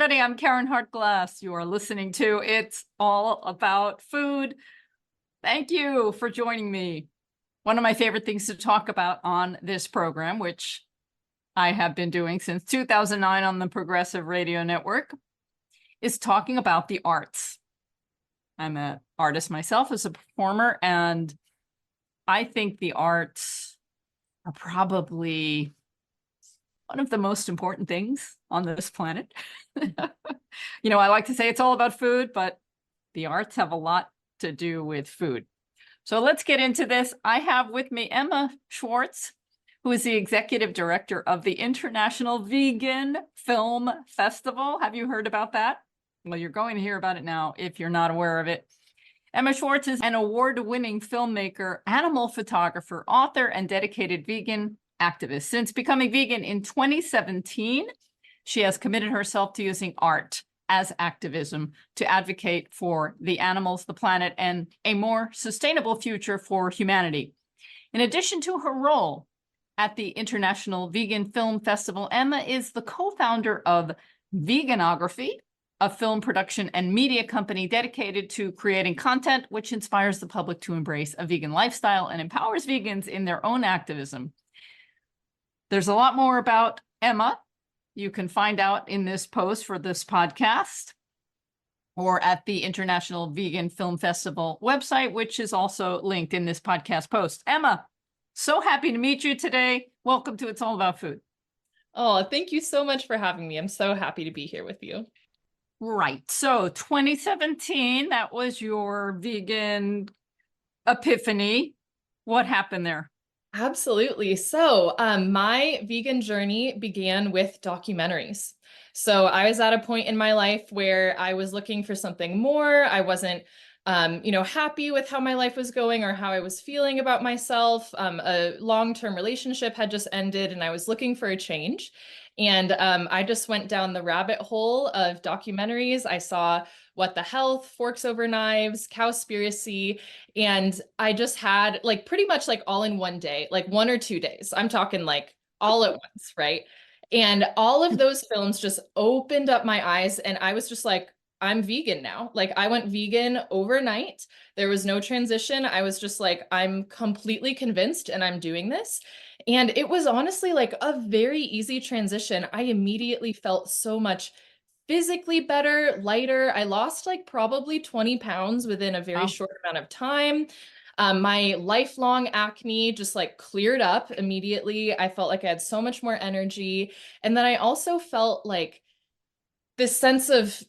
everybody. I'm Karen Hartglass. You are listening to It's All About Food. Thank you for joining me. One of my favorite things to talk about on this program, which I have been doing since 2009 on the Progressive Radio Network, is talking about the arts. I'm an artist myself as a performer, and I think the arts are probably one of the most important things on this planet. You know, I like to say it's all about food, but the arts have a lot to do with food. So let's get into this. I have with me Emma Schwarz, who is the executive director of the International Vegan Film Festival. Have you heard about that? Well, you're going to hear about it now if you're not aware of it. Emma Schwarz is an award-winning filmmaker, animal photographer, author, and dedicated vegan activist. Since becoming vegan in 2017, she has committed herself to using art as activism to advocate for the animals, the planet, and a more sustainable future for humanity. In addition to her role at the International Vegan Film Festival, Emma is the co-founder of Veganography, a film production and media company dedicated to creating content which inspires the public to embrace a vegan lifestyle and empowers vegans in their own activism. There's a lot more about Emma you can find out in this post for this podcast or at the International Vegan Film Festival website, which is also linked in this podcast post. Emma, so happy to meet you today. Welcome to It's All About Food. Oh, thank you so much for having me. I'm so happy to be here with you. Right. So 2017, that was your vegan epiphany. What happened there? Absolutely. So my vegan journey began with documentaries. So I was at a point in my life where I was looking for something more. I wasn't, happy with how my life was going or how I was feeling about myself. A long-term relationship had just ended and I was looking for a change. And I just went down the rabbit hole of documentaries. I saw What the Health, Forks Over Knives, Cowspiracy, and I just had like pretty much like all in one day, like 1 or 2 days. I'm talking like all at once, right? And all of those films just opened up my eyes and I was just like, I'm vegan now. Like I went vegan overnight. There was no transition. I was just like, I'm completely convinced and I'm doing this. And it was honestly like a very easy transition. I immediately felt so much physically better, lighter. I lost like probably 20 pounds within a very short amount of time. My lifelong acne just like cleared up immediately. I felt like I had so much more energy. And then I also felt like this sense of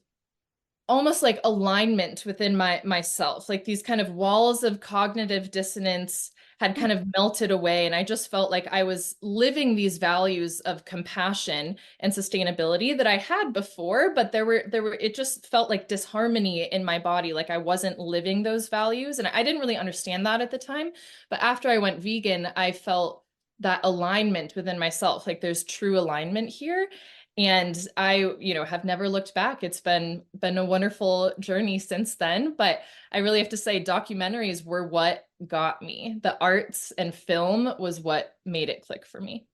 almost like alignment within myself, like these kind of walls of cognitive dissonance had kind of melted away. And I just felt like I was living these values of compassion and sustainability that I had before, but it just felt like disharmony in my body. Like I wasn't living those values. And I didn't really understand that at the time. But after I went vegan, I felt that alignment within myself, like there's true alignment here. And I, have never looked back. It's been a wonderful journey since then. But I really have to say documentaries were what got me. The arts and film was what made it click for me.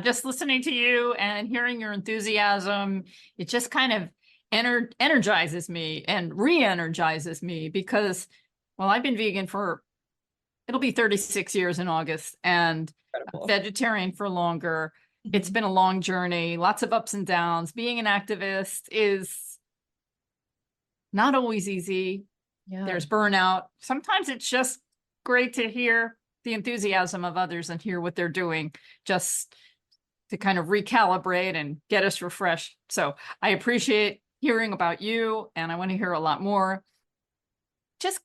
Just listening to you and hearing your enthusiasm, it just kind of energizes me and re-energizes me because, well, I've been vegan it'll be 36 years in August and vegetarian for longer. It's been a long journey, lots of ups and downs. Being an activist is not always easy. Yeah. There's burnout. Sometimes it's just great to hear the enthusiasm of others and hear what they're doing just to kind of recalibrate and get us refreshed. So I appreciate hearing about you and I want to hear a lot more. Just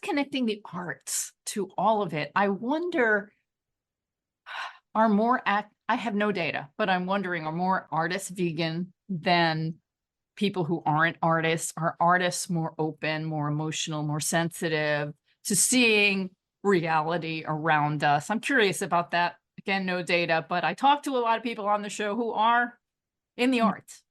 connecting the arts to all of it. I wonder, I have no data, but I'm wondering, are more artists vegan than people who aren't artists? Are artists more open, more emotional, more sensitive to seeing reality around us? I'm curious about that. Again, no data, but I talk to a lot of people on the show who are in the arts.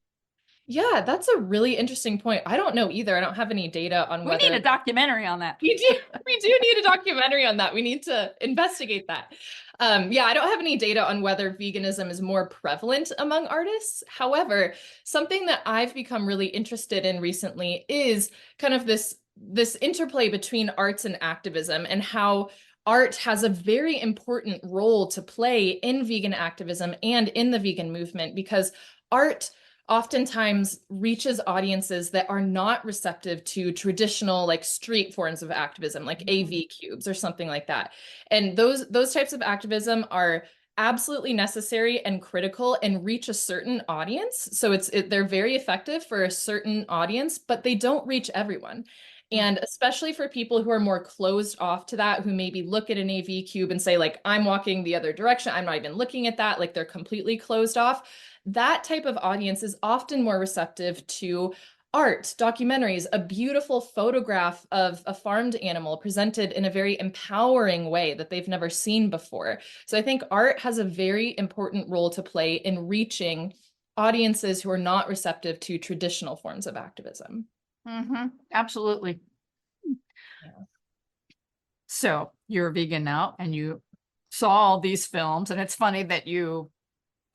Yeah, that's a really interesting point. I don't know either. I don't have any data on We need whether a documentary on that. we do need a documentary on that. We need to investigate that. Yeah, I don't have any data on whether veganism is more prevalent among artists. However, something that I've become really interested in recently is kind of this interplay between arts and activism, and how art has a very important role to play in vegan activism and in the vegan movement, because art oftentimes reaches audiences that are not receptive to traditional like street forms of activism, like AV cubes or something like that. And those types of activism are absolutely necessary and critical and reach a certain audience. So they're very effective for a certain audience, but they don't reach everyone. And especially for people who are more closed off to that, who maybe look at an AV cube and say, like, I'm walking the other direction, I'm not even looking at that, like they're completely closed off. That type of audience is often more receptive to art, documentaries, a beautiful photograph of a farmed animal presented in a very empowering way that they've never seen before. So I think art has a very important role to play in reaching audiences who are not receptive to traditional forms of activism. Absolutely. Yeah. So you're a vegan now, and you saw all these films, and it's funny that you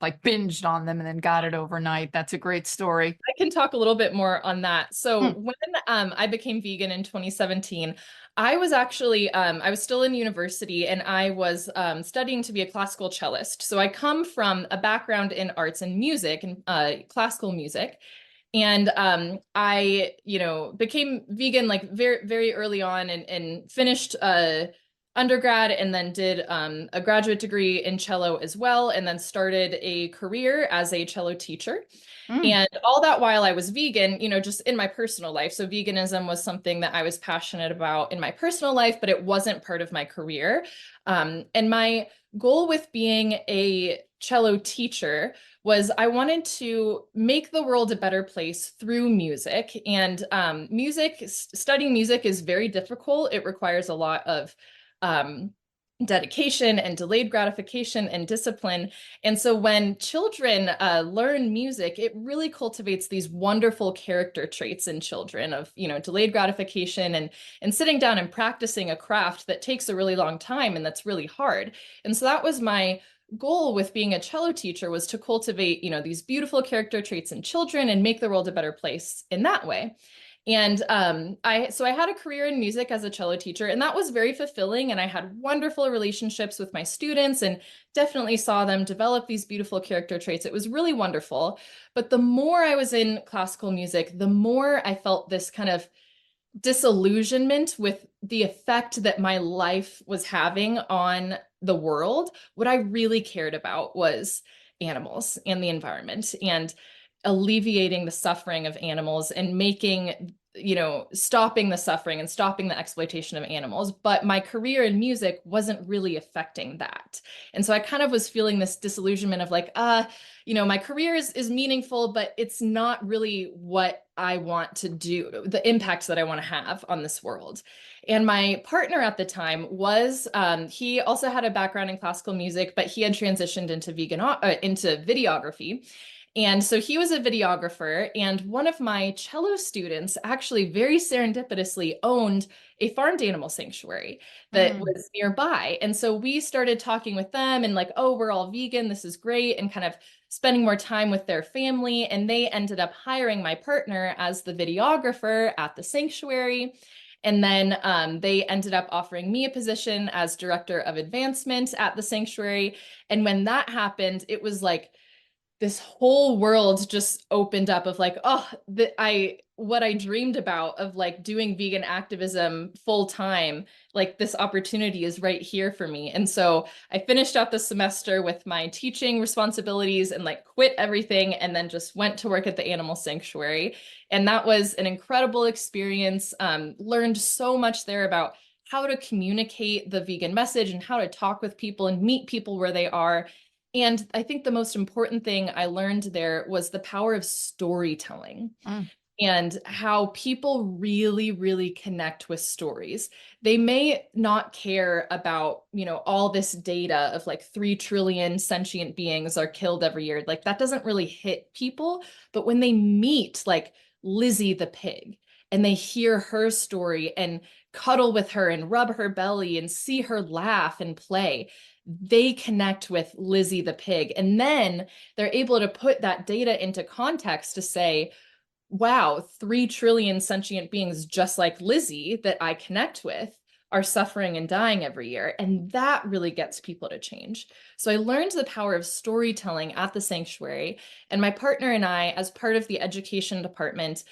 like binged on them and then got it overnight. That's a great story. I can talk a little bit more on that. So Hmm. when I became vegan in 2017, I was actually I was still in university, and I was studying to be a classical cellist. So I come from a background in arts and music and classical music. And I, became vegan like very, very early on, and finished undergrad, and then did a graduate degree in cello as well, and then started a career as a cello teacher. Mm. And all that while I was vegan, just in my personal life. So veganism was something that I was passionate about in my personal life, but it wasn't part of my career. And my goal with being a cello teacher was I wanted to make the world a better place through music. And studying music is very difficult. It requires a lot of dedication and delayed gratification and discipline. And so when children learn music, it really cultivates these wonderful character traits in children of, delayed gratification and sitting down and practicing a craft that takes a really long time and that's really hard. And so that was my goal with being a cello teacher, was to cultivate, these beautiful character traits in children and make the world a better place in that way. And I had a career in music as a cello teacher, and that was very fulfilling. And I had wonderful relationships with my students and definitely saw them develop these beautiful character traits. It was really wonderful. But the more I was in classical music, the more I felt this kind of disillusionment with the effect that my life was having on the world. What I really cared about was animals and the environment, and alleviating the suffering of animals, and making, stopping the suffering and stopping the exploitation of animals. But my career in music wasn't really affecting that. And so I kind of was feeling this disillusionment of like, my career is meaningful, but it's not really what I want to do, the impacts that I want to have on this world. And my partner at the time was, he also had a background in classical music, but he had transitioned into into videography. And so he was a videographer, and one of my cello students actually very serendipitously owned a farmed animal sanctuary that was nearby. And so we started talking with them and like, oh, we're all vegan, this is great, and kind of spending more time with their family. And they ended up hiring my partner as the videographer at the sanctuary. And then they ended up offering me a position as director of advancement at the sanctuary. And when that happened, it was like, this whole world just opened up of like, oh, what I dreamed about of like doing vegan activism full time, like this opportunity is right here for me. And so I finished out the semester with my teaching responsibilities and like quit everything, and then just went to work at the animal sanctuary. And that was an incredible experience. Learned so much there about how to communicate the vegan message and how to talk with people and meet people where they are. And I think the most important thing I learned there was the power of storytelling. and how people really, really connect with stories. They may not care about, all this data of like 3 trillion sentient beings are killed every year. Like that doesn't really hit people. But when they meet like Lizzie the pig and they hear her story and cuddle with her and rub her belly and see her laugh and play, they connect with Lizzie the pig. And then they're able to put that data into context to say, wow, 3 trillion sentient beings just like Lizzie that I connect with are suffering and dying every year. And that really gets people to change. So I learned the power of storytelling at the sanctuary. And my partner and I, as part of the education department,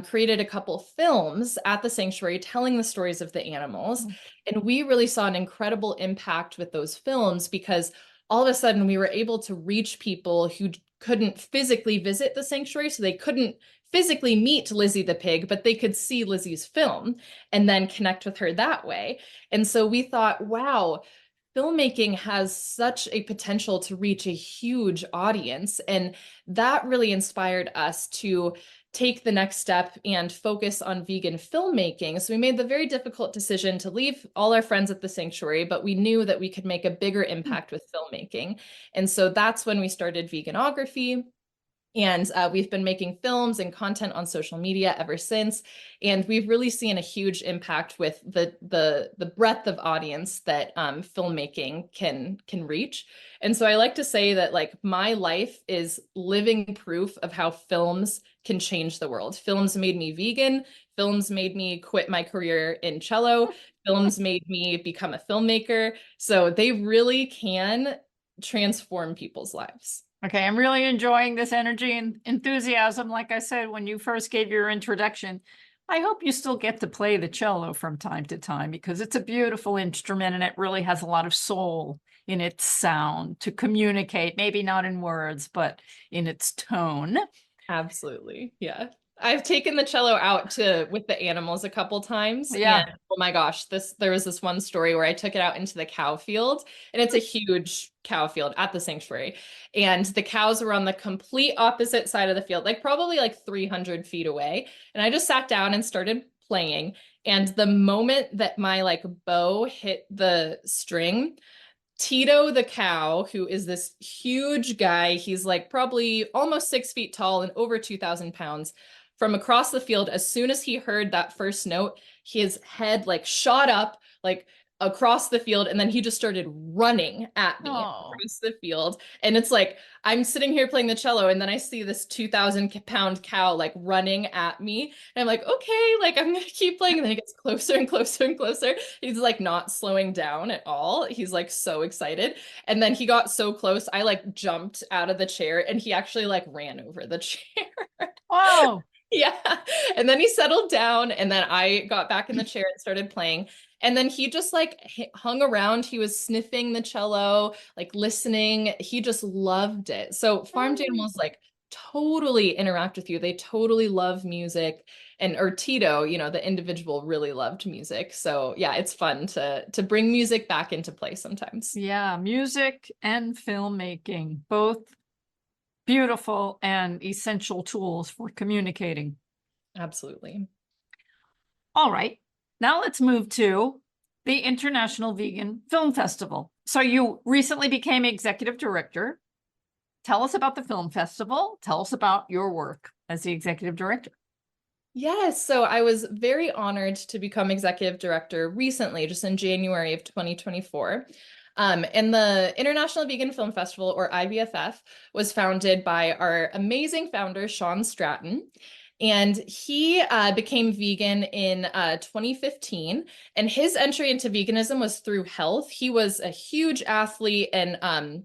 created a couple films at the sanctuary telling the stories of the animals. And we really saw an incredible impact with those films because all of a sudden we were able to reach people who couldn't physically visit the sanctuary. So they couldn't physically meet Lizzie the pig, but they could see Lizzie's film and then connect with her that way. And so we thought, wow, filmmaking has such a potential to reach a huge audience. And that really inspired us to take the next step and focus on vegan filmmaking. So we made the very difficult decision to leave all our friends at the sanctuary, but we knew that we could make a bigger impact with filmmaking. And so that's when we started Veganography. And we've been making films and content on social media ever since. And we've really seen a huge impact with the breadth of audience that filmmaking can reach. And so I like to say that like my life is living proof of how films can change the world. Films made me vegan. Films made me quit my career in cello. Films made me become a filmmaker. So they really can transform people's lives. Okay, I'm really enjoying this energy and enthusiasm. Like I said, when you first gave your introduction, I hope you still get to play the cello from time to time because it's a beautiful instrument and it really has a lot of soul in its sound to communicate, maybe not in words, but in its tone. Absolutely. Yeah. I've taken the cello out with the animals a couple times. Yeah. And oh my gosh, there was this one story where I took it out into the cow field, and it's a huge cow field at the sanctuary. And the cows were on the complete opposite side of the field, like probably like 300 feet away. And I just sat down and started playing. And the moment that my like bow hit the string, Tito the cow, who is this huge guy, he's like probably almost 6 feet tall and over 2,000 pounds, from across the field, as soon as he heard that first note, his head like shot up like across the field, and then he just started running at me across the field. And it's like I'm sitting here playing the cello, and then I see this 2,000-pound cow like running at me, and I'm like, okay, like I'm gonna keep playing. And then he gets closer and closer and closer. He's like not slowing down at all. He's like so excited. And then he got so close, I like jumped out of the chair, and he actually like ran over the chair. Wow. Yeah. And then he settled down, and then I got back in the chair and started playing. And then he just like hung around. He was sniffing the cello, like listening. He just loved it. So farmed animals like totally interact with you. They totally love music. And or Tito, the individual really loved music. So yeah, it's fun to bring music back into play sometimes. Yeah, music and filmmaking, both beautiful and essential tools for communicating. Absolutely. All right, now let's move to the International Vegan Film Festival. So you recently became executive director. Tell us about the film festival. Tell us about your work as the executive director. Yes, so I was very honored to become executive director recently, just in January of 2024. And the International Vegan Film Festival, or IVFF, was founded by our amazing founder, Sean Stratton. And he became vegan in 2015. And his entry into veganism was through health. He was a huge athlete and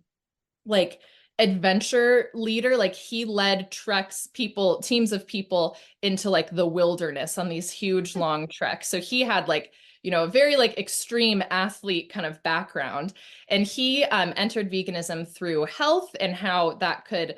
like adventure leader. Like he led teams of people into like the wilderness on these huge long treks. So he had like a very like extreme athlete kind of background. And he entered veganism through health and how that could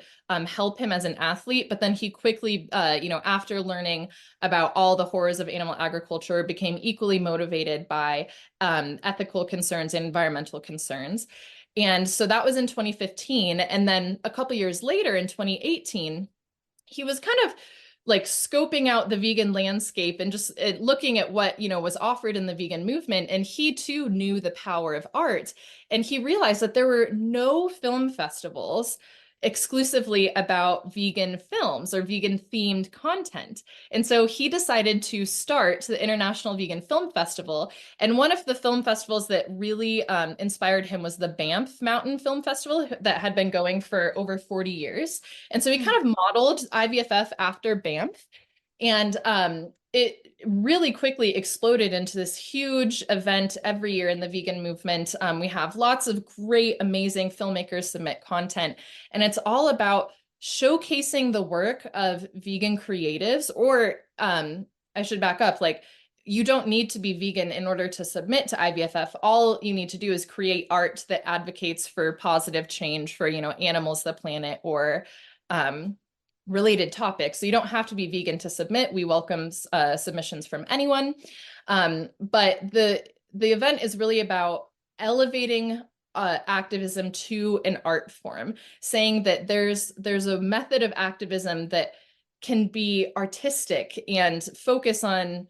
help him as an athlete. But then he quickly, after learning about all the horrors of animal agriculture, became equally motivated by ethical concerns and environmental concerns. And so that was in 2015. And then a couple years later in 2018, he was kind of like scoping out the vegan landscape and just looking at what, was offered in the vegan movement. And he too knew the power of art. And he realized that there were no film festivals exclusively about vegan films or vegan themed content. And so he decided to start the International Vegan Film Festival. And one of the film festivals that really inspired him was the Banff Mountain Film Festival that had been going for over 40 years. And so he kind of modeled IVFF after Banff. And it really quickly exploded into this huge event every year in the vegan movement. We have lots of great, amazing filmmakers submit content, and it's all about showcasing the work of vegan creatives, or I should back up, like, you don't need to be vegan in order to submit to IVFF. All you need to do is create art that advocates for positive change for, animals, the planet, or related topics. So you don't have to be vegan to submit. We welcome submissions from anyone. But the event is really about elevating activism to an art form, saying that there's a method of activism that can be artistic and focus on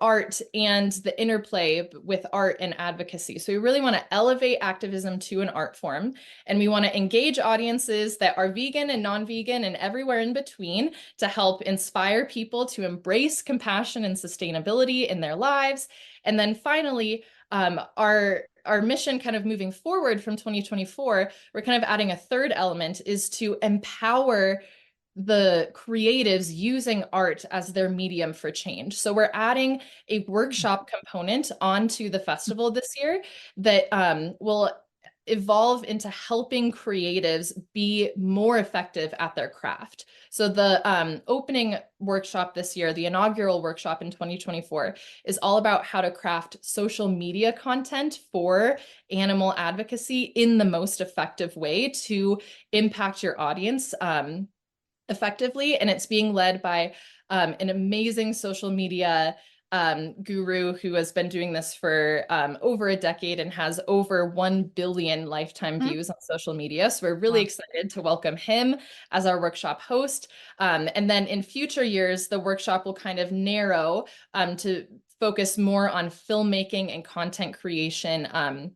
art and the interplay with art and advocacy. So we really want to elevate activism to an art form, and we want to engage audiences that are vegan and non-vegan and everywhere in between to help inspire people to embrace compassion and sustainability in their lives. And then finally, our mission kind of moving forward from 2024, we're kind of adding a third element, is to empower the creatives using art as their medium for change. So we're adding a workshop component onto the festival this year that will evolve into helping creatives be more effective at their craft. So the opening workshop this year, the inaugural workshop in 2024, is all about how to craft social media content for animal advocacy in the most effective way to impact your audience effectively. And it's being led by an amazing social media guru who has been doing this for over a decade and has over 1 billion lifetime views on social media. So we're really excited to welcome him as our workshop host. And then in future years, the workshop will kind of narrow to focus more on filmmaking and content creation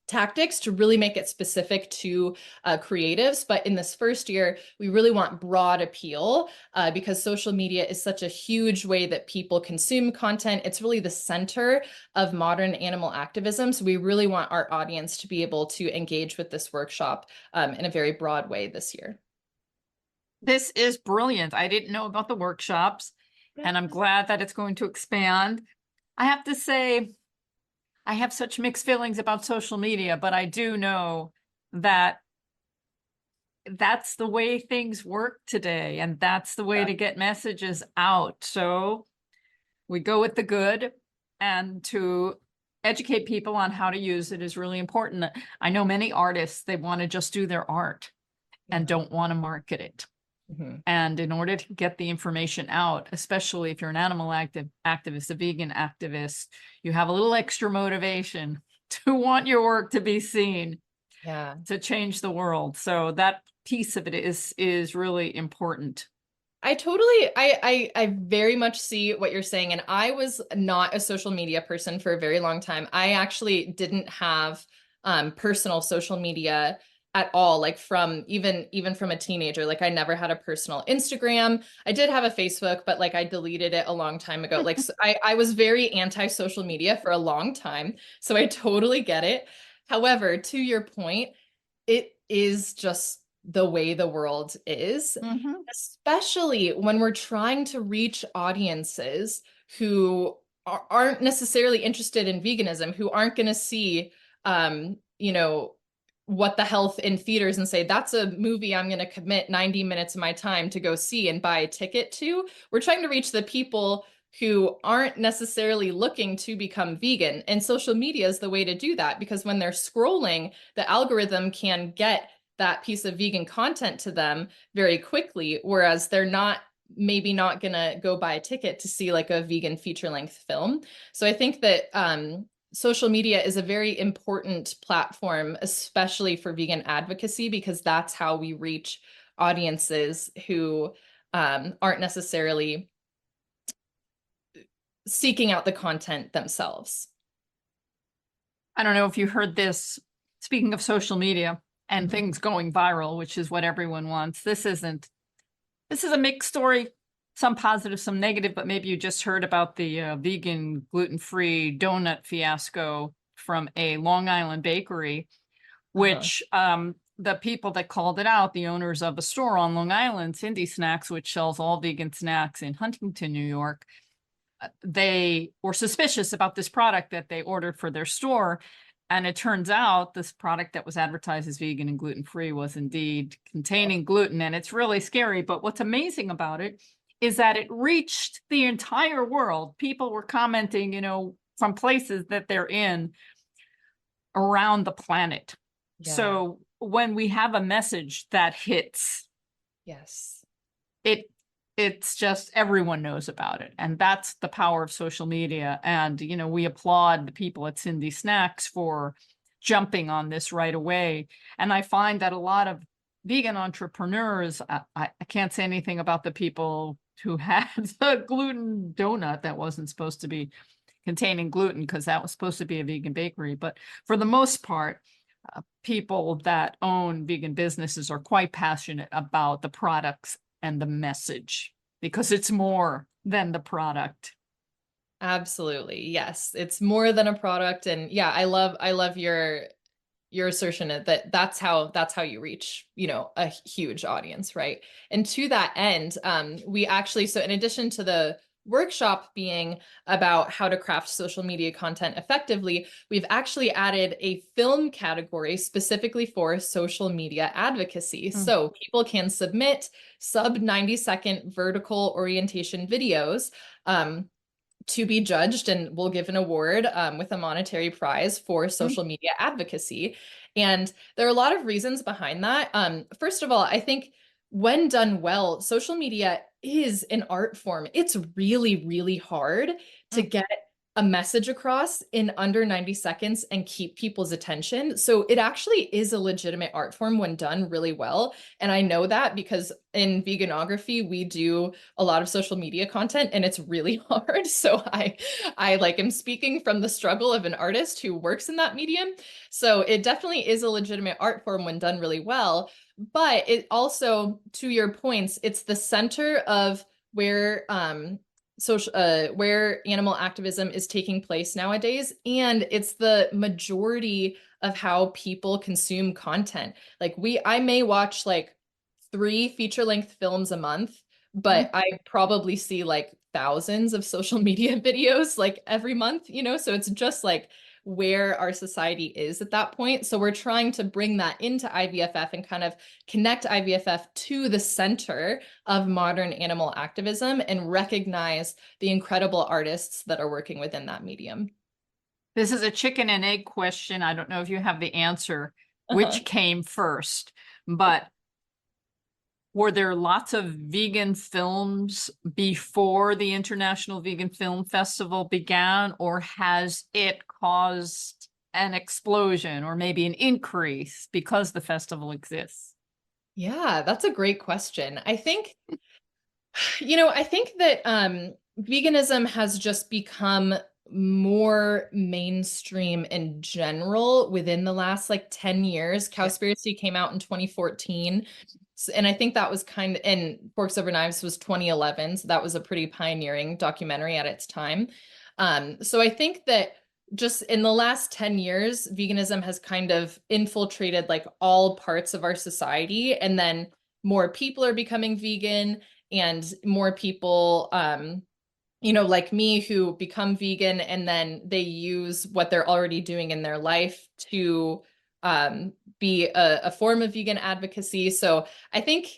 tactics to really make it specific to creatives. But in this first year, we really want broad appeal because social media is such a huge way that people consume content. It's really the center of modern animal activism. So we really want our audience to be able to engage with this workshop in a very broad way this year. This is brilliant. I didn't know about the workshops, and I'm glad that it's going to expand. I have to say, I have such mixed feelings about social media, but I do know that that's the way things work today, and that's the way to get messages out. So we go with the good, and to educate people on how to use it is really important. I know many artists, they want to just do their art and don't want to market it. And in order to get the information out, especially if you're an animal activist, a vegan activist, you have a little extra motivation to want your work to be seen, to change the world. So that piece of it is really important. I very much see what you're saying. And I was not a social media person for a very long time. I actually didn't have personal social media at all, like from even from a teenager. Like I never had a personal Instagram. I did have a Facebook, but like I deleted it a long time ago. Like so I was very anti-social media for a long time. So I totally get it. However, to your point, it is just the way the world is, especially when we're trying to reach audiences who aren't necessarily interested in veganism, who aren't going to see, What the Health in theaters and say, that's a movie I'm going to commit 90 minutes of my time to go see and buy a ticket to. We're trying to reach the people who aren't necessarily looking to become vegan. And social media is the way to do that, because when they're scrolling, the algorithm can get that piece of vegan content to them very quickly, whereas they're maybe not going to go buy a ticket to see like a vegan feature-length film. So I think that social media is a very important platform, especially for vegan advocacy, because that's how we reach audiences who aren't necessarily seeking out the content themselves. I don't know if you heard this, speaking of social media and Mhm. things going viral, which is what everyone wants. This is a mixed story, some positive, some negative, but maybe you just heard about the vegan gluten-free donut fiasco from a Long Island bakery, which the people that called it out, the owners of a store on Long Island, Cindy Snacks, which sells all vegan snacks in Huntington, New York, they were suspicious about this product that they ordered for their store. And it turns out this product that was advertised as vegan and gluten-free was indeed containing gluten. And it's really scary. But what's amazing about it is that it reached the entire world. People were commenting, you know, from places that they're in around the planet. Yeah. So when we have a message that hits, Yes. it's just everyone knows about it. And that's the power of social media. And, you know, we applaud the people at Cindy Snacks for jumping on this right away. And I find that a lot of vegan entrepreneurs, I can't say anything about the people who had the gluten donut that wasn't supposed to be containing gluten, because that was supposed to be a vegan bakery. But for the most part, people that own vegan businesses are quite passionate about the products and the message, because it's more than the product. Absolutely. Yes. It's more than a product. And yeah, I love your assertion that that's how you reach, you know, a huge audience, right? And to that end, we actually, so in addition to the workshop being about how to craft social media content effectively, we've actually added a film category specifically for social media advocacy. So people can submit sub 90-second vertical orientation videos to be judged, and we'll give an award with a monetary prize for social media advocacy. And there are a lot of reasons behind that. First of all, I think when done well, social media is an art form. It's really, really hard to get a message across in under 90 seconds and keep people's attention. So it actually is a legitimate art form when done really well. And I know that because in veganography, we do a lot of social media content and it's really hard. So I like am speaking from the struggle of an artist who works in that medium. So it definitely is a legitimate art form when done really well. But it also, to your points, it's the center of where where animal activism is taking place nowadays, and it's the majority of how people consume content. Like I may watch like 3 feature-length films a month, but I probably see like thousands of social media videos like every month, you know? So it's just like where our society is at that point. So we're trying to bring that into IVFF and kind of connect IVFF to the center of modern animal activism and recognize the incredible artists that are working within that medium. This is a chicken and egg question. I don't know if you have the answer, which came first, but were there lots of vegan films before the International Vegan Film Festival began, or has it caused an explosion or maybe an increase because the festival exists? Yeah, that's a great question. I think, I think that veganism has just become more mainstream in general within the last like 10 years. Cowspiracy came out in 2014. And I think that was and Forks Over Knives was 2011. So that was a pretty pioneering documentary at its time. So I think that just in the last 10 years, veganism has kind of infiltrated like all parts of our society. And then more people are becoming vegan, and more people, like me, who become vegan and then they use what they're already doing in their life to be a form of vegan advocacy. So I think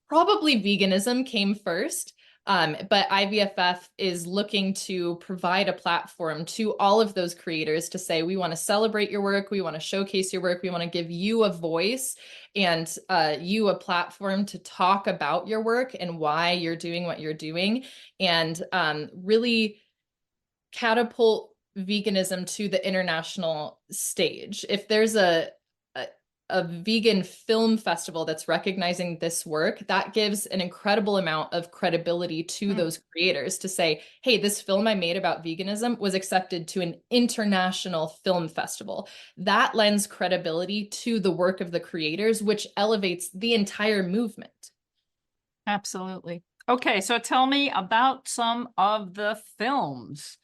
probably veganism came first. But IVFF is looking to provide a platform to all of those creators to say, we want to celebrate your work, we want to showcase your work, we want to give you a voice and you a platform to talk about your work and why you're doing what you're doing, and really catapult veganism to the international stage. If there's a a vegan film festival that's recognizing this work, that gives an incredible amount of credibility to those creators to say, hey, this film I made about veganism was accepted to an international film festival. That lends credibility to the work of the creators, which elevates the entire movement. Absolutely. Okay, so tell me about some of the films.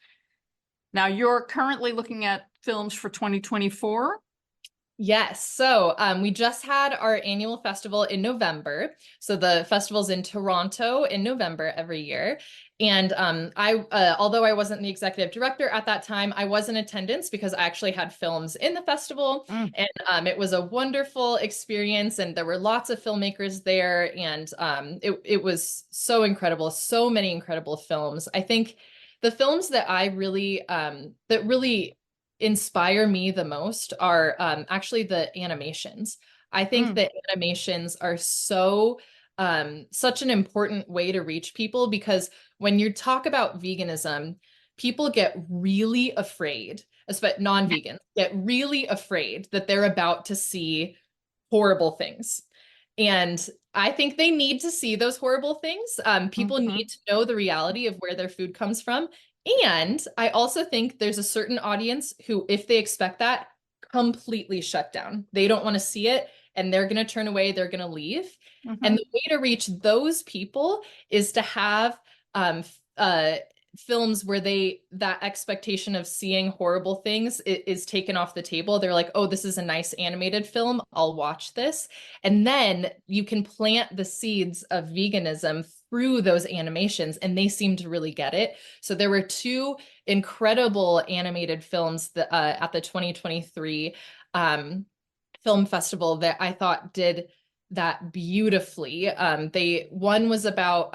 Now, you're currently looking at films for 2024. Yes. So we just had our annual festival in November. So the festival's in Toronto in November every year. And although I wasn't the executive director at that time, I was in attendance because I actually had films in the festival. And it was a wonderful experience. And there were lots of filmmakers there. And it was so incredible. So many incredible films. I think the films that really inspire me the most are actually the animations. I think that animations are such an important way to reach people, because when you talk about veganism, people get really afraid, especially non-vegans get really afraid that they're about to see horrible things. And I think they need to see those horrible things. People need to know the reality of where their food comes from. And I also think there's a certain audience who, if they expect that, completely shut down. They don't want to see it and they're going to turn away, they're going to leave. And the way to reach those people is to have films where that expectation of seeing horrible things is taken off the table. They're like, oh, this is a nice animated film, I'll watch this. And then you can plant the seeds of veganism through those animations, and they seem to really get it. So there were two incredible animated films that, at the 2023 film festival that I thought did that beautifully. One was about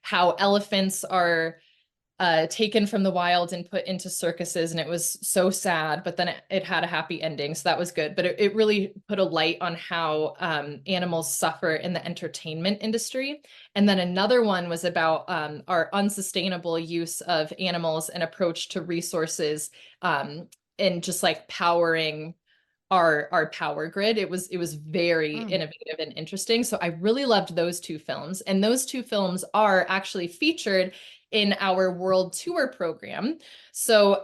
how elephants are taken from the wild and put into circuses, and it was so sad, but then it had a happy ending, so that was good. But it really put a light on how animals suffer in the entertainment industry. And then another one was about our unsustainable use of animals and approach to resources, and just like powering our power grid. It was very innovative and interesting. So I really loved those two films. And those two films are actually featured in our world tour program. So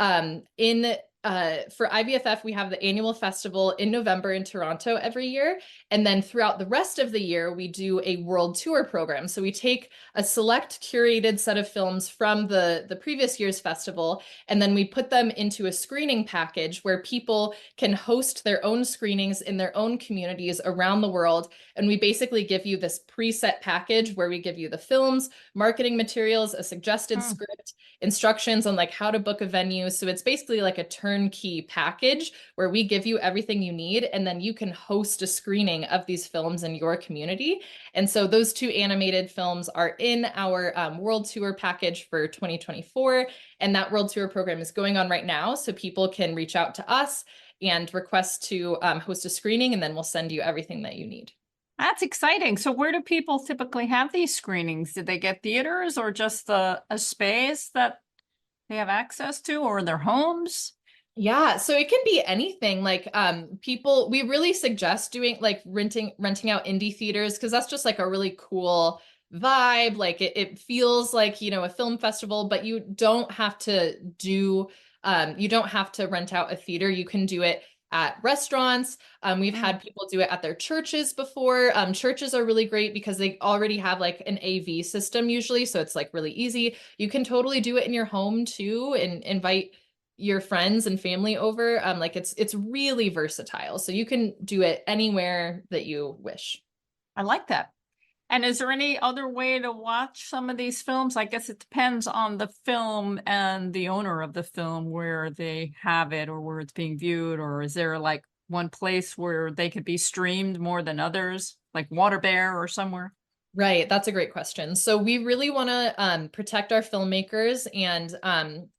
for IVFF, we have the annual festival in November in Toronto every year. And then throughout the rest of the year, we do a world tour program. So we take a select curated set of films from the previous year's festival, and then we put them into a screening package where people can host their own screenings in their own communities around the world. And we basically give you this preset package where we give you the films, marketing materials, a suggested script, instructions on like how to book a venue. So it's basically like a turnkey package where we give you everything you need, and then you can host a screening of these films in your community. And so those two animated films are in our world tour package for 2024. And that world tour program is going on right now. So people can reach out to us and request to host a screening, and then we'll send you everything that you need. That's exciting. So where do people typically have these screenings? Did they get theaters or just a space that they have access to, or their homes? Yeah, so it can be anything. Like we really suggest doing like renting out indie theaters, because that's just like a really cool vibe. Like it feels like, a film festival, but you don't have to rent out a theater. You can do it at restaurants. We've had people do it at their churches before. Churches are really great because they already have like an AV system usually. So it's like really easy. You can totally do it in your home too, and invite your friends and family over. Like it's really versatile. So you can do it anywhere that you wish. I like that. And is there any other way to watch some of these films? I guess it depends on the film and the owner of the film where they have it or where it's being viewed, or is there like one place where they could be streamed more than others, like Water Bear or somewhere? Right, that's a great question. So we really want to protect our filmmakers and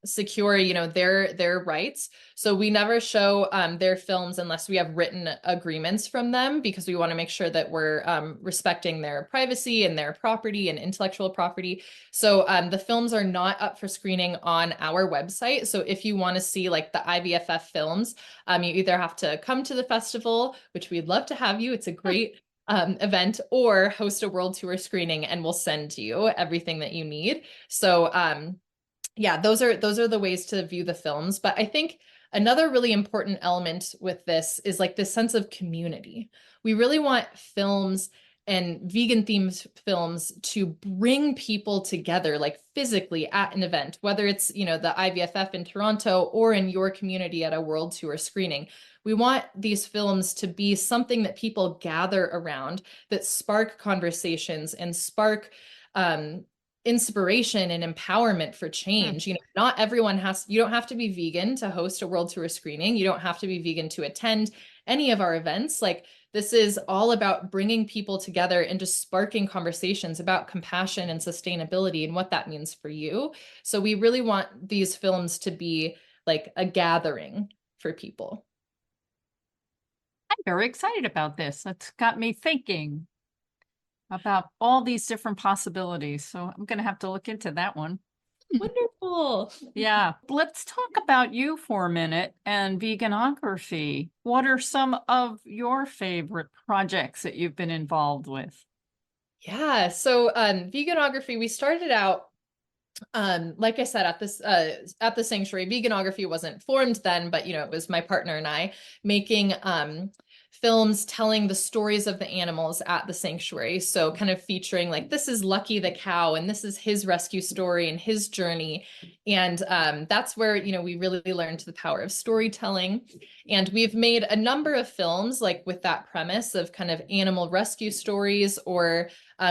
secure, their rights. So we never show their films unless we have written agreements from them, because we want to make sure that we're respecting their privacy and their property and intellectual property. So the films are not up for screening on our website. So if you want to see like the IVFF films, you either have to come to the festival, which we'd love to have you. It's a great event, or host a world tour screening, and we'll send you everything that you need. So yeah, those are the ways to view the films. But I think another really important element with this is like this sense of community. We really want films and vegan themed films to bring people together, like physically at an event, whether it's, the IVFF in Toronto or in your community at a world tour screening. We want these films to be something that people gather around, that spark conversations and spark inspiration and empowerment for change. Not everyone you don't have to be vegan to host a world tour screening. You don't have to be vegan to attend any of our events. Like, this is all about bringing people together and just sparking conversations about compassion and sustainability and what that means for you. So we really want these films to be like a gathering for people. I'm very excited about this. That's got me thinking about all these different possibilities. So I'm going to have to look into that one. Wonderful. Yeah. Let's talk about you for a minute and veganography. What are some of your favorite projects that you've been involved with? Yeah. So veganography, we started out like I said, at the sanctuary. Veganography wasn't formed then, but it was my partner and I making films telling the stories of the animals at the sanctuary. So kind of featuring like, this is Lucky the cow, and this is his rescue story and his journey. And that's where, we really learned the power of storytelling. And we've made a number of films like with that premise of kind of animal rescue stories, or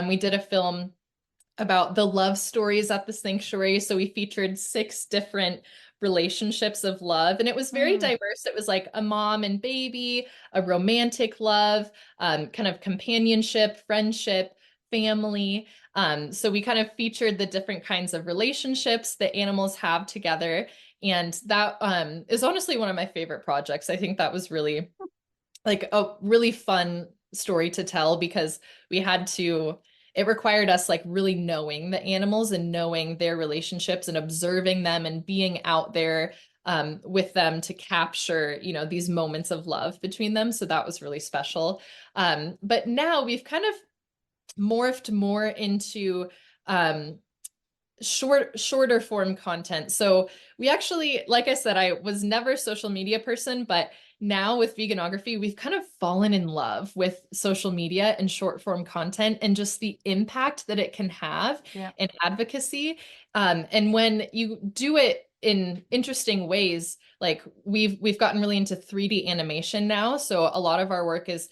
we did a film about the love stories at the sanctuary. So we featured 6 different relationships of love, and it was very diverse. It was like a mom and baby, a romantic love, kind of companionship, friendship, family. So we kind of featured the different kinds of relationships that animals have together. And that is honestly one of my favorite projects. I think that was really like a really fun story to tell, because it required us like really knowing the animals and knowing their relationships and observing them and being out there with them to capture, these moments of love between them. So that was really special. But now we've kind of morphed more into shorter form content. So we actually, like I said, I was never a social media person, but now with veganography, we've kind of fallen in love with social media and short form content and just the impact that it can have in advocacy. And when you do it in interesting ways, like we've gotten really into 3D animation now. So a lot of our work is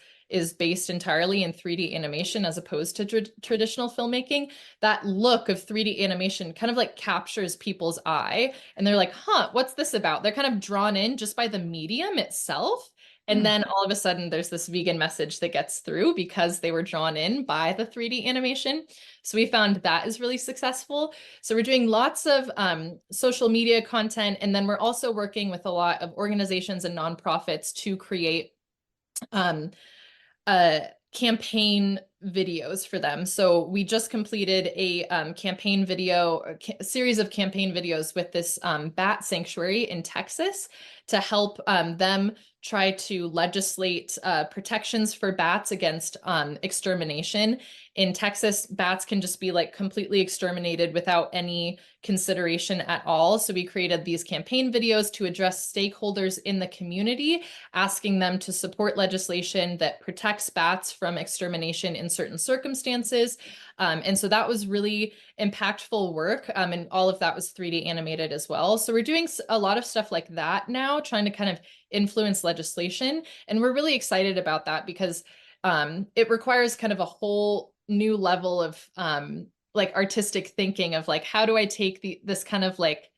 based entirely in 3D animation as opposed to traditional filmmaking. That look of 3D animation kind of like captures people's eye, and they're like, huh, what's this about? They're kind of drawn in just by the medium itself. And then all of a sudden there's this vegan message that gets through because they were drawn in by the 3D animation. So we found that is really successful. So we're doing lots of social media content. And then we're also working with a lot of organizations and nonprofits to create campaign videos for them. So we just completed a campaign video, a series of campaign videos with this bat sanctuary in Texas to help them try to legislate protections for bats against extermination. In Texas, bats can just be like completely exterminated without any consideration at all. So we created these campaign videos to address stakeholders in the community, asking them to support legislation that protects bats from extermination in certain circumstances. And so that was really impactful work. And all of that was 3D animated as well. So we're doing a lot of stuff like that now, trying to kind of influence legislation. And we're really excited about that because it requires kind of a whole new level of like artistic thinking of like, how do I take this kind of like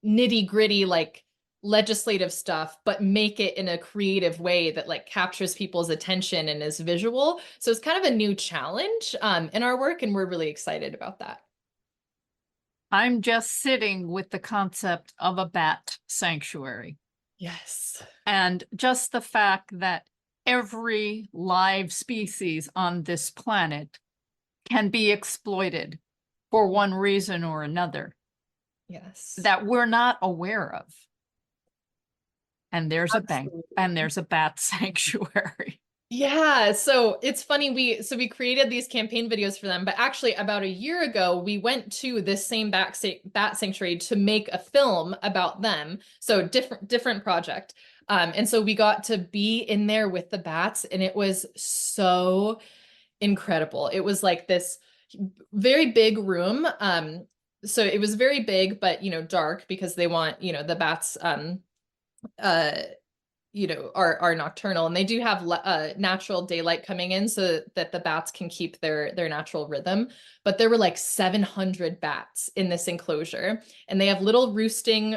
nitty gritty, like legislative stuff, but make it in a creative way that like captures people's attention and is visual. So it's kind of a new challenge in our work, and we're really excited about that. I'm just sitting with the concept of a bat sanctuary. Yes. And just the fact that every live species on this planet can be exploited for one reason or another Yes. that we're not aware of. And there's Absolutely. a bat sanctuary. Yeah, so it's funny, we created these campaign videos for them, but actually about a year ago, we went to this same bat sanctuary to make a film about them. So different project. And so we got to be in there with the bats, and it was so incredible. It was like this very big room. So it was very big, but dark, because they want, the bats are nocturnal, and they do have natural daylight coming in so that the bats can keep their natural rhythm. But there were like 700 bats in this enclosure, and they have little roosting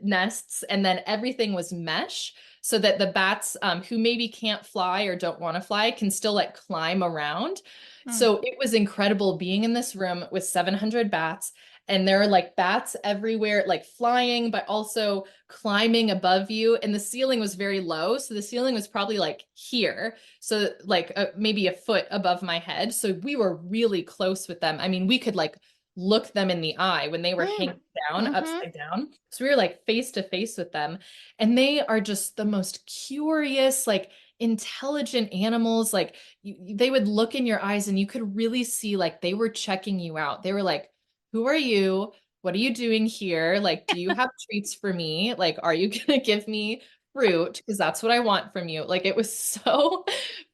nests, and then everything was mesh so that the bats who maybe can't fly or don't want to fly can still like climb around. So it was incredible being in this room with 700 bats. And there are like bats everywhere, like flying, but also climbing above you. And the ceiling was very low. So the ceiling was probably like here. So like maybe a foot above my head. So we were really close with them. I mean, we could like look them in the eye when they were hanging down, upside down. So we were like face to face with them. And they are just the most curious, like intelligent animals. Like they would look in your eyes and you could really see like they were checking you out. They were like, who are you? What are you doing here? Like, do you have treats for me? Like, are you going to give me fruit? Because that's what I want from you. Like, it was so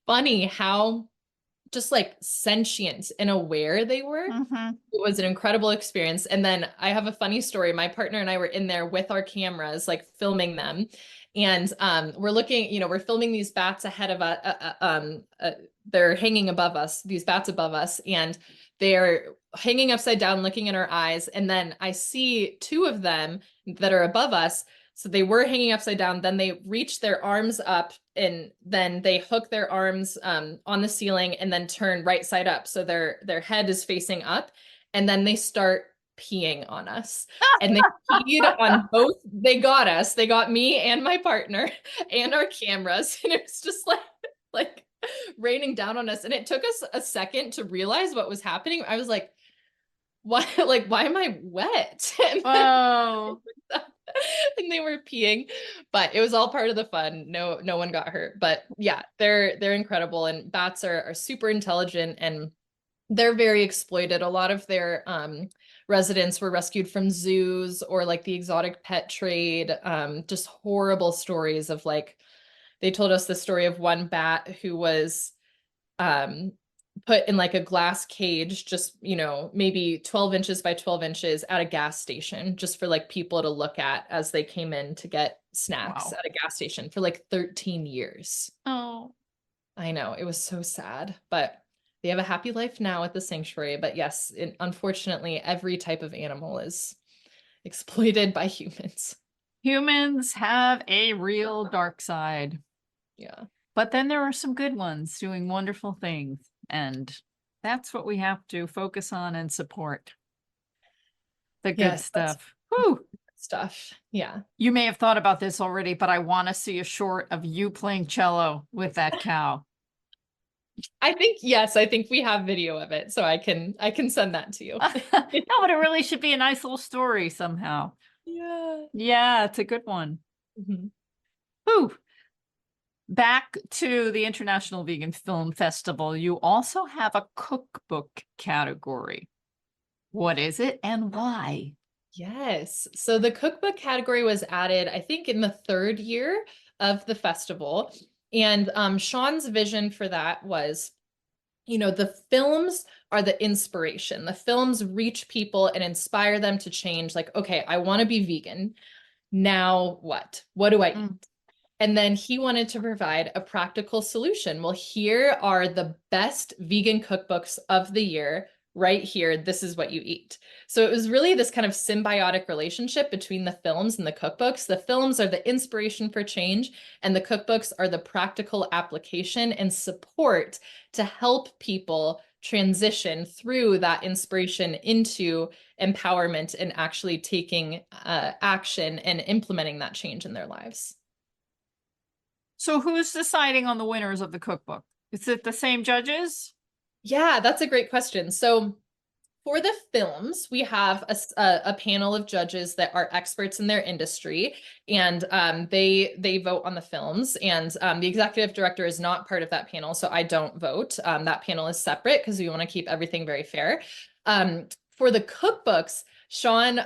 funny how just like sentient and aware they were. It was an incredible experience. And then I have a funny story. My partner and I were in there with our cameras, like filming them. And we're looking, we're filming these bats ahead of us. They're hanging above us, these bats above us, and they're hanging upside down, looking in our eyes. And then I see two of them that are above us. So they were hanging upside down. Then they reach their arms up, and then they hook their arms on the ceiling and then turn right side up. So their head is facing up, and then they start peeing on us. And they peed on both. They got us. They got me and my partner and our cameras. And it was just like raining down on us. And it took us a second to realize what was happening. I was like, why am I wet? Oh. And they were peeing, but it was all part of the fun. No one got hurt. But yeah, they're incredible. And bats are super intelligent, and they're very exploited. A lot of their residents were rescued from zoos or like the exotic pet trade. Just horrible stories of like, they told us the story of one bat who was put in like a glass cage, just, maybe 12 inches by 12 inches at a gas station, just for like people to look at as they came in to get snacks at a gas station for like 13 years. Oh, I know, it was so sad, but they have a happy life now at the sanctuary. But yes, unfortunately, every type of animal is exploited by humans. humans have a real dark side. Yeah. But then there are some good ones doing wonderful things. And that's what we have to focus on and support. The good stuff. Whew. Stuff. Yeah. You may have thought about this already, but I want to see a short of you playing cello with that cow. I think we have video of it, so I can send that to you. No, but it really should be a nice little story somehow. Yeah. Yeah, it's a good one. Whew. Back to the International Vegan Film Festival, you also have a cookbook category. What is it and why? Yes. So the cookbook category was added, I think, in the third year of the festival. And Sean's vision for that was, the films are the inspiration. The films reach people and inspire them to change. Like, okay, I want to be vegan. Now what? What do I eat? And then he wanted to provide a practical solution. Well, here are the best vegan cookbooks of the year. right here, this is what you eat. So it was really this kind of symbiotic relationship between the films and the cookbooks. The films are the inspiration for change, and the cookbooks are the practical application and support to help people transition through that inspiration into empowerment and actually taking action and implementing that change in their lives. So who's deciding on the winners of the cookbook? Is it the same judges? Yeah, that's a great question. So for the films, we have a panel of judges that are experts in their industry, and they vote on the films. And the executive director is not part of that panel, so I don't vote. That panel is separate because we want to keep everything very fair. For the cookbooks, Sean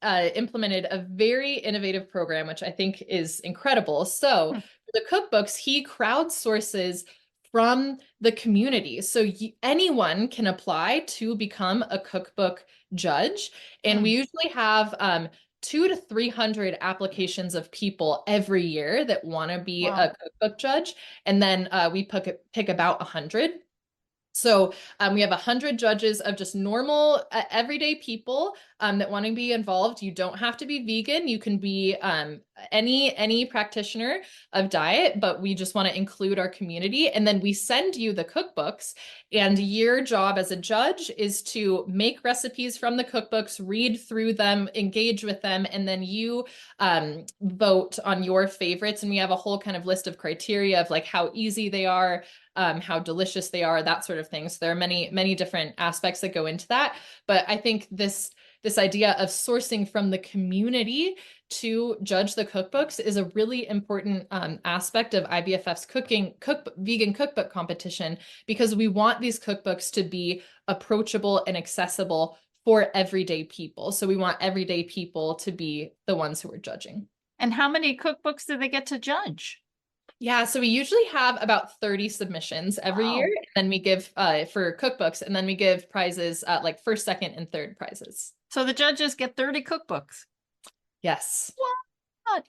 implemented a very innovative program, which I think is incredible. So for the cookbooks, he crowdsources from the community. So anyone can apply to become a cookbook judge. And we usually have 200 to 300 applications of people every year that want to be a cookbook judge. And then we pick about 100. So we have 100 judges of just normal, everyday people that want to be involved. You don't have to be vegan. You can be any practitioner of diet, but we just want to include our community. And then we send you the cookbooks, and your job as a judge is to make recipes from the cookbooks, read through them, engage with them, and then you vote on your favorites. And we have a whole kind of list of criteria of like how easy they are, how delicious they are, that sort of thing. So there are many, many different aspects that go into that. But I think this idea of sourcing from the community to judge the cookbooks is a really important aspect of IVFF's vegan cookbook competition, because we want these cookbooks to be approachable and accessible for everyday people. So we want everyday people to be the ones who are judging. And how many cookbooks do they get to judge? Yeah, so we usually have about 30 submissions every year, and then we give for cookbooks, and then we give prizes like first, second, and third prizes. So the judges get 30 cookbooks. Yes. What?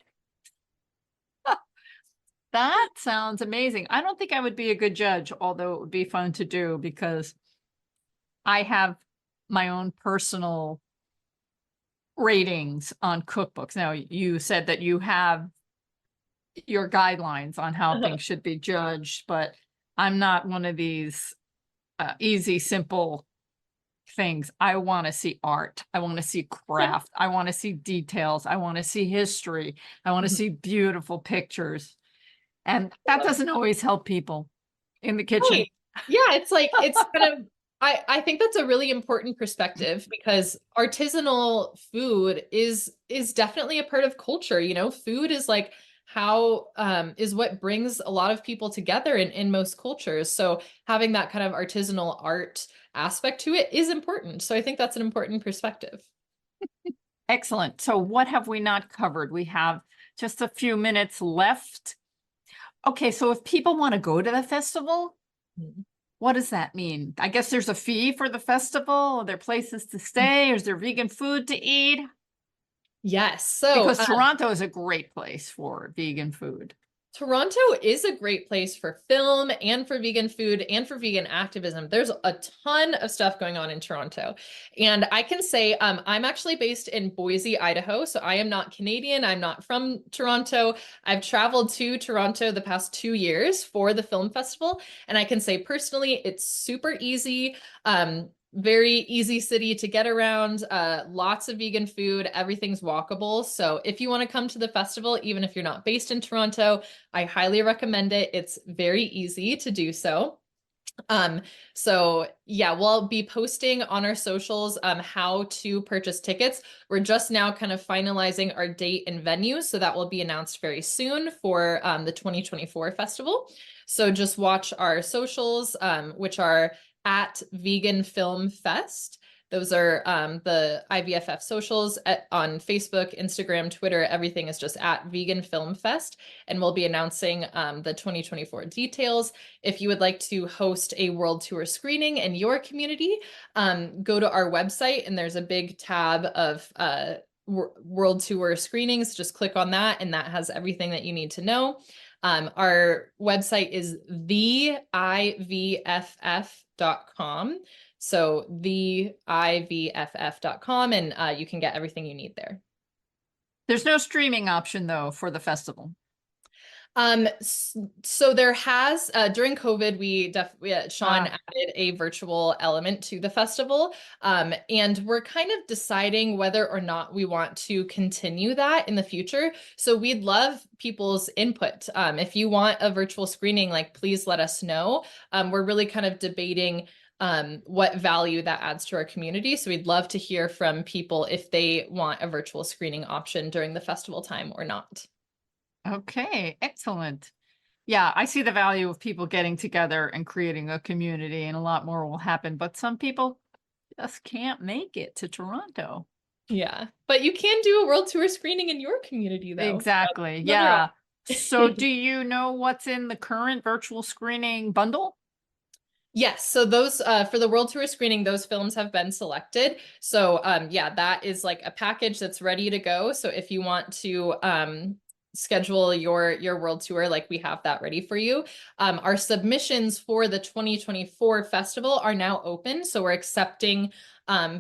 That sounds amazing. I don't think I would be a good judge, although it would be fun to do, because I have my own personal ratings on cookbooks. Now, you said that you have your guidelines on how things should be judged, but I'm not one of these easy, simple things. I want to see art. I want to see craft. I want to see details. I want to see history. I want to see beautiful pictures. And that doesn't always help people in the kitchen. Right. Yeah, it's like, it's kind of, I think that's a really important perspective, because artisanal food is definitely a part of culture. You know, food is like how is what brings a lot of people together in most cultures. So having that kind of artisanal art aspect to it is important. So I think that's an important perspective. Excellent. So what have we not covered? We have just a few minutes left. Okay, so if people want to go to the festival, what does that mean? I guess there's a fee for the festival. Are there places to stay? Is there vegan food to eat? Yes. So because Toronto is a great place for vegan food. Toronto is a great place for film and for vegan food and for vegan activism. There's a ton of stuff going on in Toronto. And I can say I'm actually based in Boise, Idaho. So I am not Canadian. I'm not from Toronto. I've traveled to Toronto the past 2 years for the film festival. And I can say personally, it's super easy. Very easy city to get around, lots of vegan food, everything's walkable. So if you want to come to the festival, even if you're not based in Toronto, I highly recommend it. It's very easy to do so. So yeah, we'll be posting on our socials how to purchase tickets. We're just now kind of finalizing our date and venue, so that will be announced very soon for the 2024 festival. So just watch our socials, which are at Vegan Film Fest. Those are the IVFF socials on Facebook, Instagram, Twitter. Everything is just at Vegan Film Fest. And we'll be announcing the 2024 details. If you would like to host a world tour screening in your community, go to our website, and there's a big tab of world tour screenings. Just click on that, and that has everything that you need to know. Our website is theivff.com. So theivff.com, and you can get everything you need there. There's no streaming option though for the festival. So there has, during COVID, Sean added a virtual element to the festival. And we're kind of deciding whether or not we want to continue that in the future. So we'd love people's input. If you want a virtual screening, like, please let us know. We're really kind of debating what value that adds to our community. So we'd love to hear from people if they want a virtual screening option during the festival time or not. Okay, excellent. Yeah, I see the value of people getting together and creating a community, and a lot more will happen, but some people just can't make it to Toronto. Yeah, but you can do a world tour screening in your community though. Exactly. Yeah. So do you know what's in the current virtual screening bundle? Yes, so those for the world tour screening, those films have been selected. So yeah, that is like a package that's ready to go. So if you want to schedule your world tour, like, we have that ready for you. Our submissions for the 2024 festival are now open, so we're accepting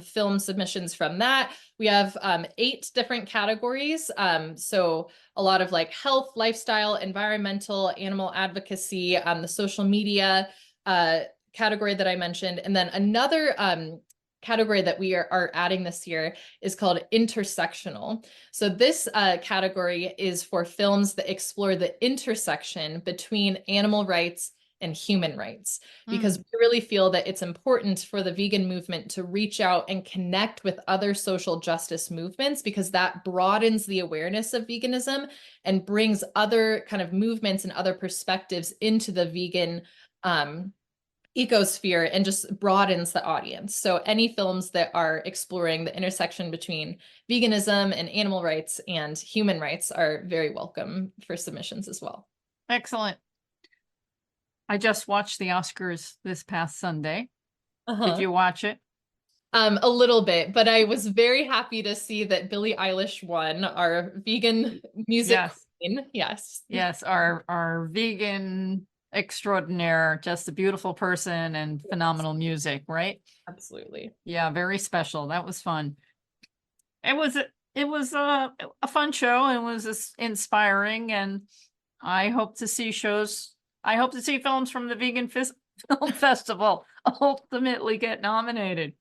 film submissions from that. We have 8 different categories. So a lot of like health, lifestyle, environmental, animal advocacy, the social media category that I mentioned, and then another category that we are adding this year is called intersectional. So this category is for films that explore the intersection between animal rights and human rights, because we really feel that it's important for the vegan movement to reach out and connect with other social justice movements, because that broadens the awareness of veganism and brings other kind of movements and other perspectives into the vegan ecosphere and just broadens the audience. So any films that are exploring the intersection between veganism and animal rights and human rights are very welcome for submissions as well. Excellent. I just watched the Oscars this past Sunday. Did you watch it? A little bit, but I was very happy to see that Billie Eilish won, our vegan music queen. Yes. Yes, our vegan extraordinaire, just a beautiful person and phenomenal music, right? Absolutely. Yeah, very special. That was fun. It was a fun show, and it was inspiring, and I hope to see films from the Vegan Film Festival ultimately get nominated.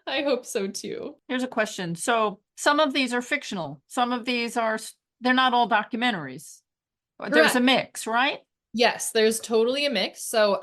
I hope so too. Here's a question. So some of these are fictional. Some of these they're not all documentaries. There's a mix, right? Yes, there's totally a mix. So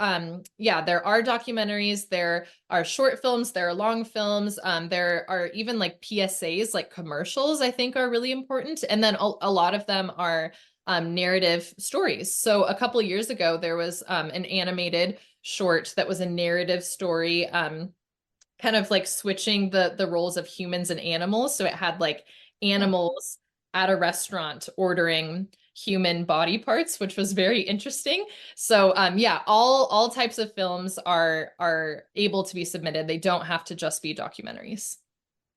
yeah, there are documentaries, there are short films, there are long films, there are even like PSAs, like commercials, I think are really important. And then a lot of them are narrative stories. So a couple of years ago, there was an animated short that was a narrative story, kind of like switching the roles of humans and animals. So it had like animals at a restaurant ordering human body parts, which was very interesting. So yeah, all types of films are able to be submitted. They don't have to just be documentaries.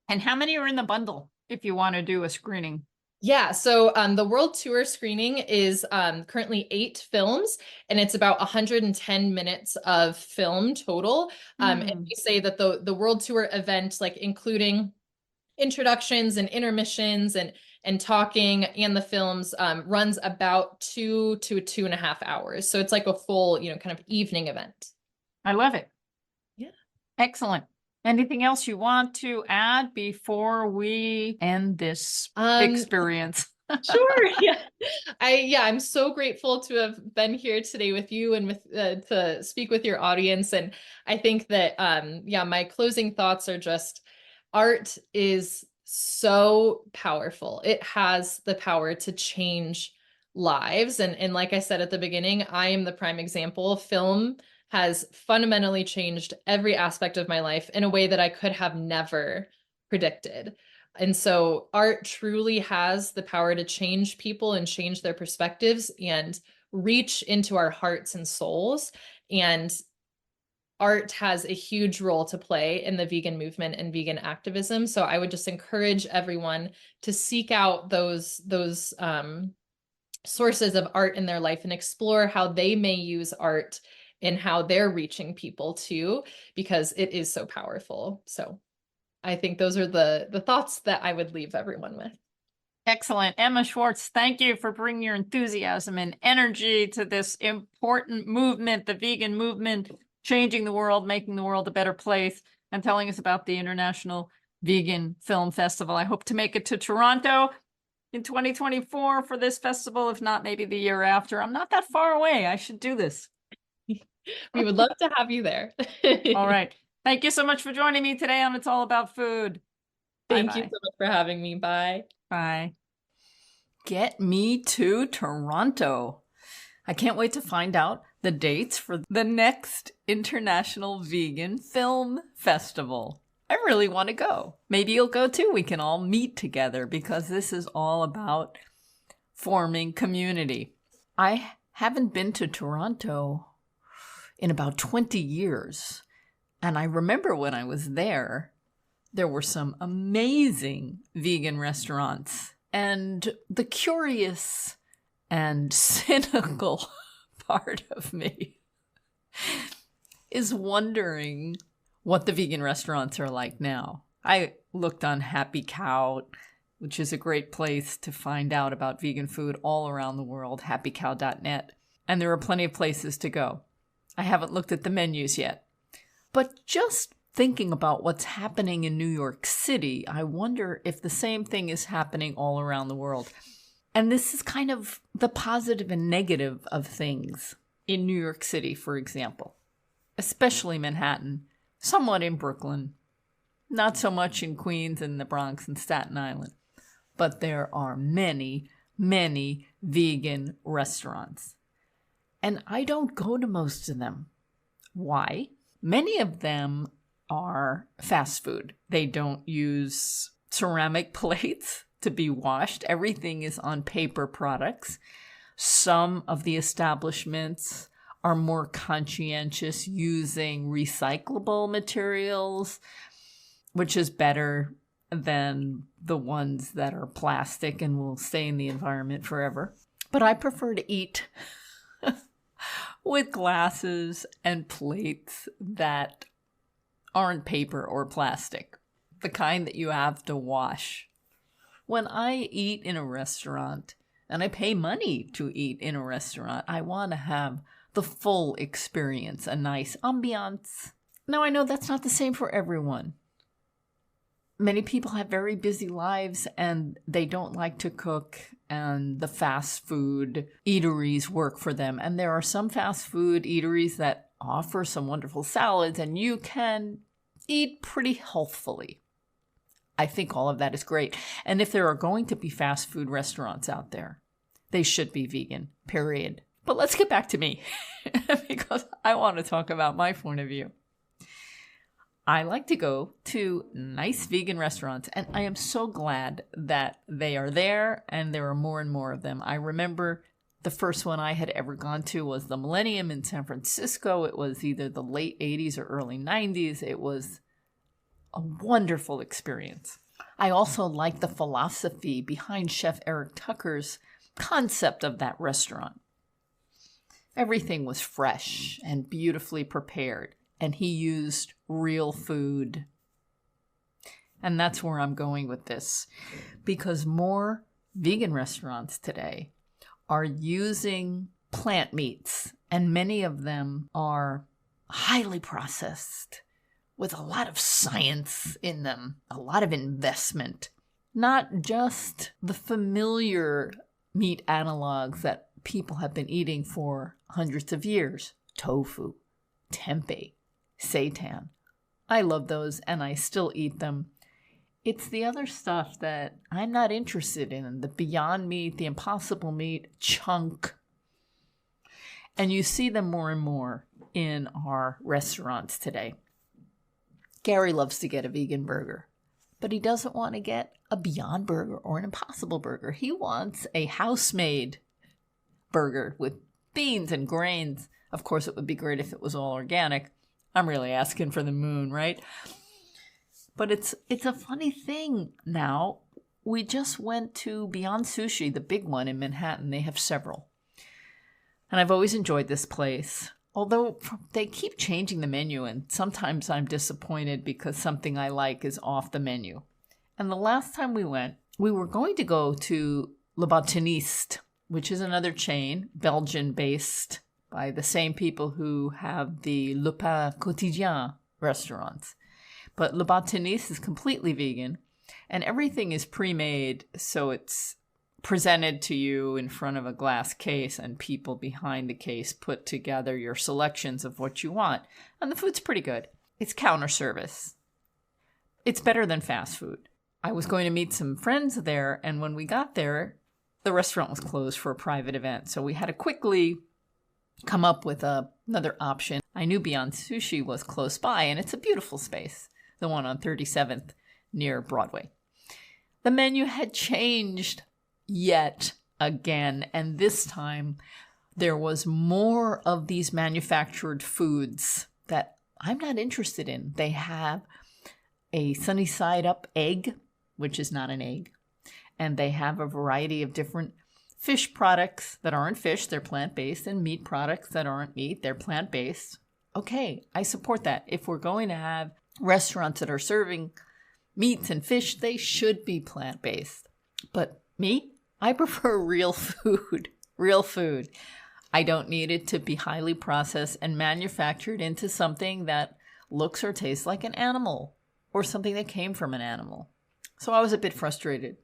And how many are in the bundle if you want to do a screening? Yeah, so the world tour screening is currently 8 films, and it's about 110 minutes of film total. And we say that the world tour event, like including introductions and intermissions and talking and the films, runs about 2 to 2.5 hours. So it's like a full, kind of evening event. I love it. Yeah. Excellent. Anything else you want to add before we end this experience? Sure. Yeah. I'm so grateful to have been here today with you and with to speak with your audience. And I think that my closing thoughts are just, art is so powerful. It has the power to change lives. And like I said at the beginning, I am the prime example. Film has fundamentally changed every aspect of my life in a way that I could have never predicted. And so art truly has the power to change people and change their perspectives and reach into our hearts and souls. And art has a huge role to play in the vegan movement and vegan activism. So I would just encourage everyone to seek out those sources of art in their life and explore how they may use art in how they're reaching people too, because it is so powerful. So I think those are the thoughts that I would leave everyone with. Excellent. Emma Schwarz, thank you for bringing your enthusiasm and energy to this important movement, the vegan movement, changing the world, making the world a better place, and telling us about the International Vegan Film Festival. I hope to make it to Toronto in 2024 for this festival, if not maybe the year after. I'm not that far away. I should do this. We would love to have you there. All right. Thank you so much for joining me today on It's All About Food. Thank you so much for having me. Bye. Bye. Get me to Toronto. I can't wait to find out the dates for the next International Vegan Film Festival. I really want to go. Maybe you'll go too. We can all meet together because this is all about forming community. I haven't been to Toronto in about 20 years. And I remember when I was there were some amazing vegan restaurants. And the curious and cynical part of me is wondering what the vegan restaurants are like now. I looked on Happy Cow, which is a great place to find out about vegan food all around the world, happycow.net. And there are plenty of places to go. I haven't looked at the menus yet. But just thinking about what's happening in New York City, I wonder if the same thing is happening all around the world. And this is kind of the positive and negative of things in New York City, for example, especially Manhattan, somewhat in Brooklyn, not so much in Queens and the Bronx and Staten Island. But there are many, many vegan restaurants. And I don't go to most of them. Why? Many of them are fast food. They don't use ceramic plates to be washed. Everything is on paper products. Some of the establishments are more conscientious using recyclable materials, which is better than the ones that are plastic and will stay in the environment forever. But I prefer to eat with glasses and plates that aren't paper or plastic, the kind that you have to wash. When I eat in a restaurant, and I pay money to eat in a restaurant, I want to have the full experience, a nice ambiance. Now, I know that's not the same for everyone. Many people have very busy lives and they don't like to cook, and the fast food eateries work for them. And there are some fast food eateries that offer some wonderful salads and you can eat pretty healthfully. I think all of that is great. And if there are going to be fast food restaurants out there, they should be vegan, period. But let's get back to me because I want to talk about my point of view. I like to go to nice vegan restaurants, and I am so glad that they are there and there are more and more of them. I remember the first one I had ever gone to was the Millennium in San Francisco. It was either the late 80s or early 90s. It was a wonderful experience. I also like the philosophy behind Chef Eric Tucker's concept of that restaurant. Everything was fresh and beautifully prepared, and he used real food. And that's where I'm going with this, because more vegan restaurants today are using plant meats, and many of them are highly processed with a lot of science in them, a lot of investment, not just the familiar meat analogs that people have been eating for hundreds of years. Tofu, tempeh, seitan. I love those and I still eat them. It's the other stuff that I'm not interested in, the Beyond Meat, the Impossible Meat, chunk. And you see them more and more in our restaurants today. Gary loves to get a vegan burger, but he doesn't want to get a Beyond Burger or an Impossible Burger. He wants a house-made burger with beans and grains. Of course, it would be great if it was all organic. I'm really asking for the moon, right? But it's a funny thing now. We just went to Beyond Sushi, the big one in Manhattan. They have several. And I've always enjoyed this place. Although they keep changing the menu, and sometimes I'm disappointed because something I like is off the menu. And the last time we went, we were going to go to Le Botaniste, which is another chain, Belgian-based, by the same people who have the Le Pain Quotidien restaurants. But Le Botaniste is completely vegan, and everything is pre-made, so it's presented to you in front of a glass case, and people behind the case put together your selections of what you want. And the food's pretty good. It's counter service. It's better than fast food. I was going to meet some friends there, and when we got there, the restaurant was closed for a private event. So we had to quickly come up with another option. I knew Beyond Sushi was close by, and it's a beautiful space, the one on 37th near Broadway. The menu had changed yet again, and this time there was more of these manufactured foods that I'm not interested in. They have a sunny side up egg, which is not an egg, and they have a variety of different fish products that aren't fish, they're plant-based, and meat products that aren't meat, they're plant-based. Okay, I support that. If we're going to have restaurants that are serving meats and fish, they should be plant-based. But me, I prefer real food. Real food. I don't need it to be highly processed and manufactured into something that looks or tastes like an animal or something that came from an animal. So I was a bit frustrated.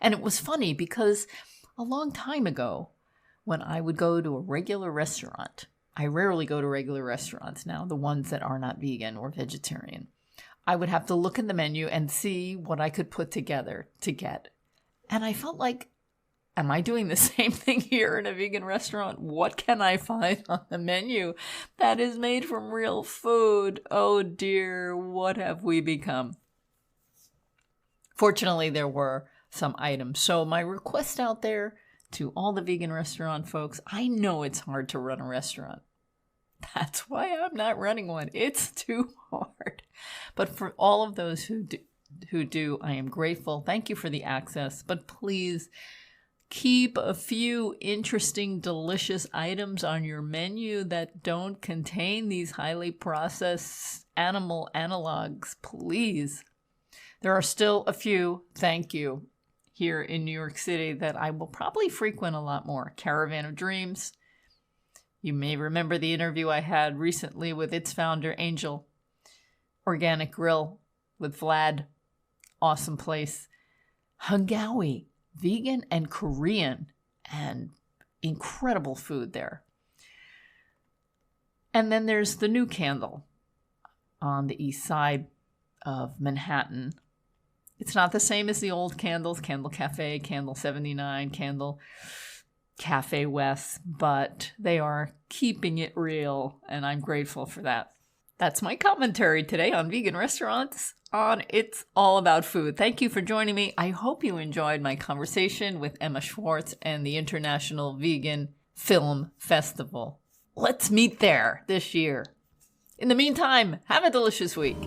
And it was funny because a long time ago, when I would go to a regular restaurant, I rarely go to regular restaurants now, the ones that are not vegan or vegetarian, I would have to look in the menu and see what I could put together to get. And I felt like, am I doing the same thing here in a vegan restaurant? What can I find on the menu that is made from real food? Oh dear, what have we become? Fortunately, there were some items. So my request out there to all the vegan restaurant folks, I know it's hard to run a restaurant. That's why I'm not running one. It's too hard. But for all of those who do, I am grateful. Thank you for the access. But please keep a few interesting, delicious items on your menu that don't contain these highly processed animal analogs, please. There are still a few, thank you, here in New York City that I will probably frequent a lot more. Caravan of Dreams. You may remember the interview I had recently with its founder, Angel. Organic Grill with Vlad. Awesome place. Hungawi, vegan and Korean, and incredible food there. And then there's the New Candle on the east side of Manhattan. It's not the same as the old candles, Candle Cafe, Candle 79, Candle Cafe West, but they are keeping it real, and I'm grateful for that. That's my commentary today on vegan restaurants on It's All About Food. Thank you for joining me. I hope you enjoyed my conversation with Emma Schwarz and the International Vegan Film Festival. Let's meet there this year. In the meantime, have a delicious week.